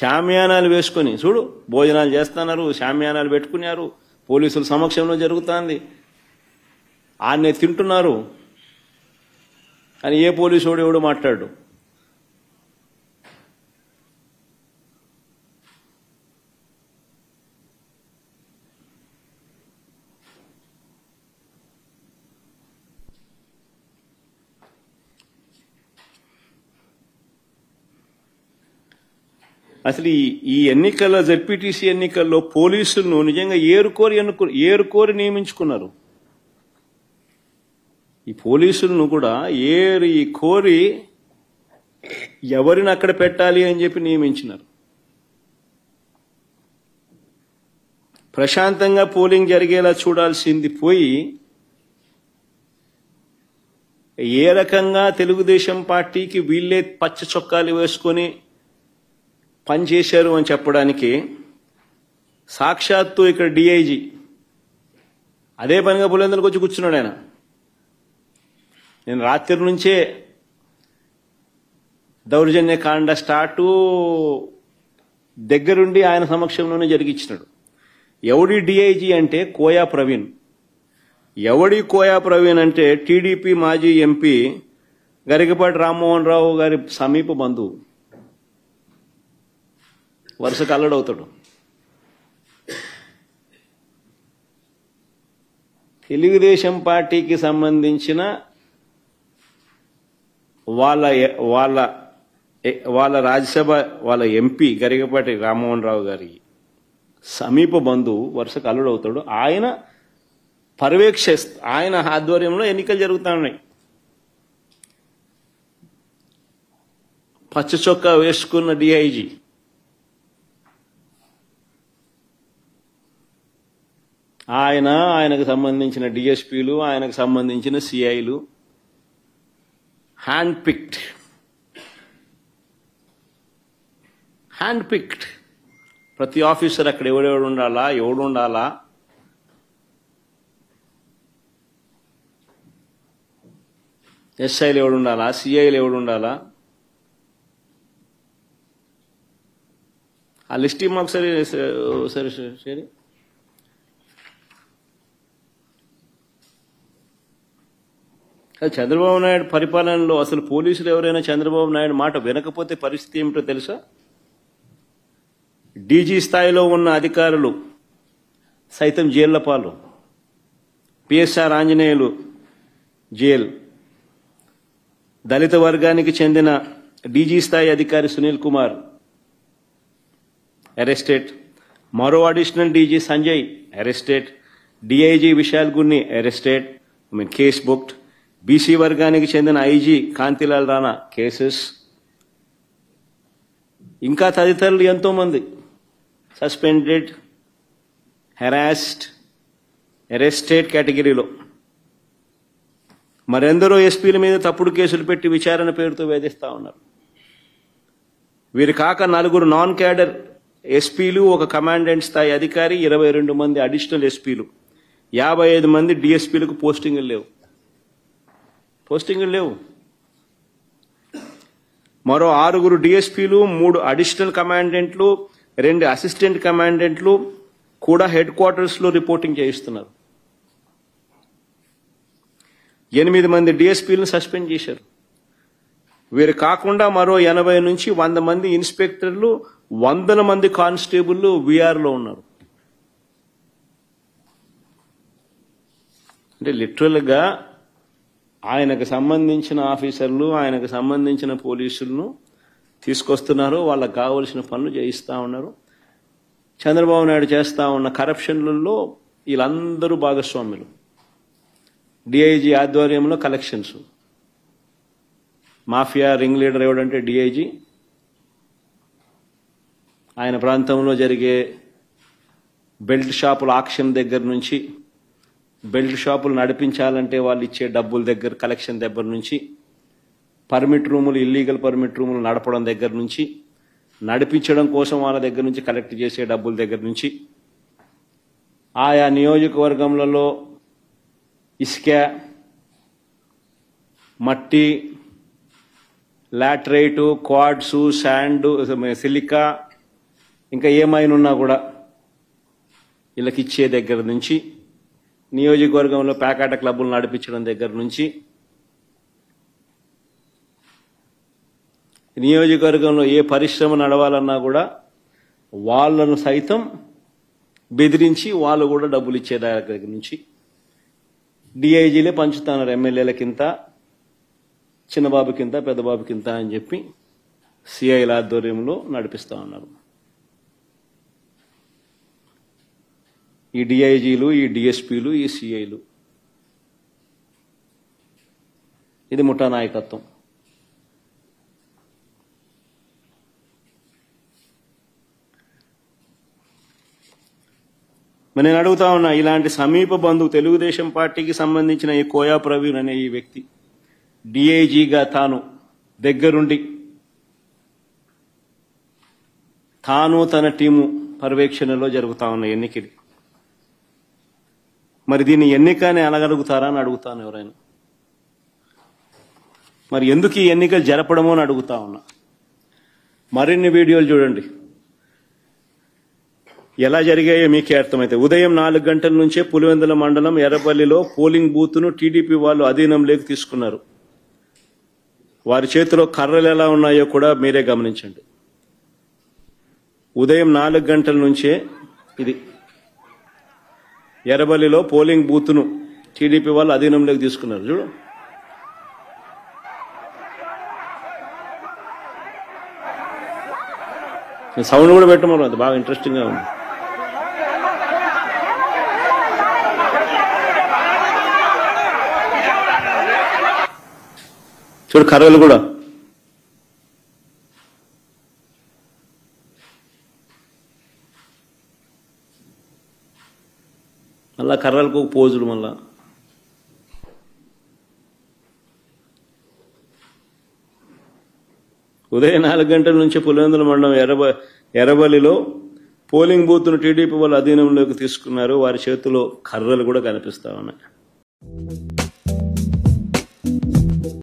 షామియానాలు వేసుకొని చూడు భోజనాలు చేస్తున్నారు, షామియానాలు పెట్టుకున్నారు, పోలీసుల సమక్షంలో జరుగుతుంది, ఆన్నే తింటున్నారు అని ఏ పోలీసు ఎవడు మాట్లాడు. అసలు ఈ ఎన్నికల జెడ్పీటీసీ ఎన్నికల్లో పోలీసులను నిజంగా ఏరుకోరి నియమించుకున్నారు. ఈ పోలీసులను కూడా కోరి ఎవరిని అక్కడ పెట్టాలి అని చెప్పి నియమించినారు. ప్రశాంతంగా పోలింగ్ జరిగేలా చూడాల్సింది పోయి ఏ రకంగా తెలుగుదేశం పార్టీకి వీళ్ళే పచ్చ చొక్కాలు వేసుకొని పనిచేశారు అని చెప్పడానికి సాక్షాత్తు ఇక్కడ డిఐజీ అదే పనిగా పులివెందులకు వచ్చి కూర్చున్నాడు. ఆయన నేను రాత్రి నుంచే దౌర్జన్య కాండ స్టార్టు దగ్గరుండి ఆయన సమక్షంలోనే జరిగించినాడు. ఎవడి డిఐజీ అంటే కోయా ప్రవీణ్. ఎవడి కోయా ప్రవీణ్ అంటే టీడీపీ మాజీ ఎంపీ గరికపాటి రామ్మోహన్ రావు గారి సమీప బంధువు, వరుసకు అల్లడవుతాడు. తెలుగుదేశం పార్టీకి సంబంధించిన వాళ్ళ రాజ్యసభ వాళ్ళ ఎంపీ గరికపాటి రామ్మోహన్ రావు గారి సమీప బంధువు వరుసకు అల్లుడవుతాడు. ఆయన ఆధ్వర్యంలో ఎన్నికలు జరుగుతా ఉన్నాయి. పచ్చ చొక్కా వేసుకున్న డిఐజీ ఆయనకు సంబంధించిన డిఎస్పీలు, ఆయనకు సంబంధించిన సిఐలు హ్యాండ్ పిక్డ్ ప్రతి ఆఫీసర్ అక్కడ ఎవడు ఉండాలా, ఎస్ఐలు ఎవడు ఉండాలా, సిఐలు ఎవడు ఉండాలా, ఆ లిస్ట్ మాకు సరే చంద్రబాబు నాయుడు పరిపాలనలో అసలు పోలీసులు ఎవరైనా చంద్రబాబు నాయుడు మాట వినకపోతే పరిస్థితి ఏమిటో తెలుసా? డీజీ స్థాయిలో ఉన్న అధికారులు సైతం జైళ్ల పాలు. పిఎస్ఆర్ ఆంజనేయులు జైలు, దళిత వర్గానికి చెందిన డీజీ స్థాయి అధికారి సునీల్ కుమార్ అరెస్టెడ్, మరో additional DG Sanjay arrested, DIG Vishal Gunni arrested, case booked, BC వర్గానికి చెందిన ఐజీ కాంతిలాల్ రాణా కేసెస్, ఇంకా తదితరులు ఎంతో మంది సస్పెండెడ్, హెరాస్డ్, అరెస్టెడ్ కేటగిరీలో. మరెందరో ఎస్పీల మీద తప్పుడు కేసులు పెట్టి విచారణ పేరుతో వేధిస్తా ఉన్నారు. వీరు కాక 4 నాన్ క్యాడర్ ఎస్పీలు, ఒక కమాండెంట్ స్థాయి అధికారి, 22 మంది అడిషనల్ ఎస్పీలు, 55 మంది డిఎస్పీలకు పోస్టింగులు లేవు. మరో 6 డిఎస్పీలు, 3 అడిషనల్ కమాండెంట్లు, 2 అసిస్టెంట్ కమాండెంట్లు కూడా హెడ్ క్వార్టర్స్ లో రిపోర్టింగ్ చేయిస్తున్నారు. 8 మంది డిఎస్పీలను సస్పెండ్ చేశారు. వీరు కాకుండా మరో 80 నుంచి 100 మంది ఇన్స్పెక్టర్లు, 100 మంది కానిస్టేబుల్లు వీఆర్లో ఉన్నారు. అంటే లిటరల్ గా ఆయనకు సంబంధించిన ఆఫీసర్లు, ఆయనకు సంబంధించిన పోలీసులను తీసుకొస్తున్నారు, వాళ్ళకు కావలసిన పనులు చేయిస్తా ఉన్నారు. చంద్రబాబు నాయుడు చేస్తా ఉన్న కరప్షన్లలో వీళ్ళందరూ భాగస్వాములు. డిఐజీ ఆధ్వర్యంలో కలెక్షన్స్, మాఫియా రింగ్ లీడర్ ఎవడంటే డిఐజీ. ఆయన ప్రాంతంలో జరిగే బెల్ట్ షాపుల ఆక్షన్ దగ్గర నుంచి, బెల్ట్ షాపులు నడిపించాలంటే వాళ్ళు ఇచ్చే డబ్బుల దగ్గర కలెక్షన్ దగ్గర నుంచి, పర్మిట్ రూములు, ఇల్లీగల్ పర్మిట్ రూములు నడపడం దగ్గర నుంచి, నడిపించడం కోసం వాళ్ళ దగ్గర నుంచి కలెక్ట్ చేసే డబ్బుల దగ్గర నుంచి, ఆయా నియోజకవర్గంలో ఇసుక, మట్టి, లాటరైటు, క్వాడ్సు, శాండ్, సిలికా, ఇంకా ఏమైనా కూడా వీళ్ళకి ఇచ్చే దగ్గర నుంచి, నియోజకవర్గంలో పేకాట క్లబ్బులు నడిపించడం దగ్గర నుంచి, నియోజకవర్గంలో ఏ పరిశ్రమ నడవాలన్నా కూడా వాళ్ళను సైతం బెదిరించి వాళ్ళు కూడా డబ్బులు ఇచ్చే దగ్గర నుంచి డిఐజీలే పంచుతున్నారు. ఎమ్మెల్యేలకింత, చిన్నబాబుకింత, పెద్దబాబుకింత అని చెప్పి సిఐల ఆధ్వర్యంలో నడిపిస్తా ఉన్నారు. ఈ డిఐజీలు, ఈ డిఎస్పీలు, ఈ సిఐలు, ఇది ముఠా నాయకత్వం. నేను అడుగుతా ఉన్నా, ఇలాంటి సమీప బంధువు తెలుగుదేశం పార్టీకి సంబంధించిన ఈ కోయా ప్రవీణ్ అనే ఈ వ్యక్తి డిఐజీగా తాను దగ్గరుండి తాను తన టీము పర్యవేక్షణలో జరుగుతా ఉన్న ఎన్నికలు, మరి దీన్ని ఎన్నికనే అనగలుగుతారా అని అడుగుతాను ఎవరైనా. మరి ఎందుకు ఈ ఎన్నికలు జరపడమో అని అడుగుతా ఉన్నా. మరిన్ని వీడియోలు చూడండి, ఎలా జరిగాయో మీకే అర్థమైతే. ఉదయం 4 గంటల నుంచే పులివెందుల మండలం ఎర్రపల్లిలో పోలింగ్ బూత్ను టీడీపీ వాళ్ళు అధీనంలోకి తీసుకున్నారు. వారి చేతిలో కర్రలు ఎలా ఉన్నాయో కూడా మీరే గమనించండి. ఉదయం 4 గంటల నుంచే ఇది ఎర్రపల్లిలో పోలింగ్ బూత్ను టీడీపీ వాళ్ళు అధీనంలోకి తీసుకున్నారు. చూడు, సౌండ్ కూడా పెట్టమన్నారు, అది బాగా ఇంట్రెస్టింగ్ గా ఉంది. చూడు కర్రలు కూడా. మళ్ళా కర్రలకు పోజులు. మళ్ళా ఉదయం 4 గంటల నుంచి పులివెందుల మండలం ఎర్రబల్లిలో పోలింగ్ బూత్ను టీడీపీ వాళ్ళు అధీనంలోకి తీసుకున్నారు. వారి చేతిలో కర్రలు కూడా కనిపిస్తా ఉన్నాయి.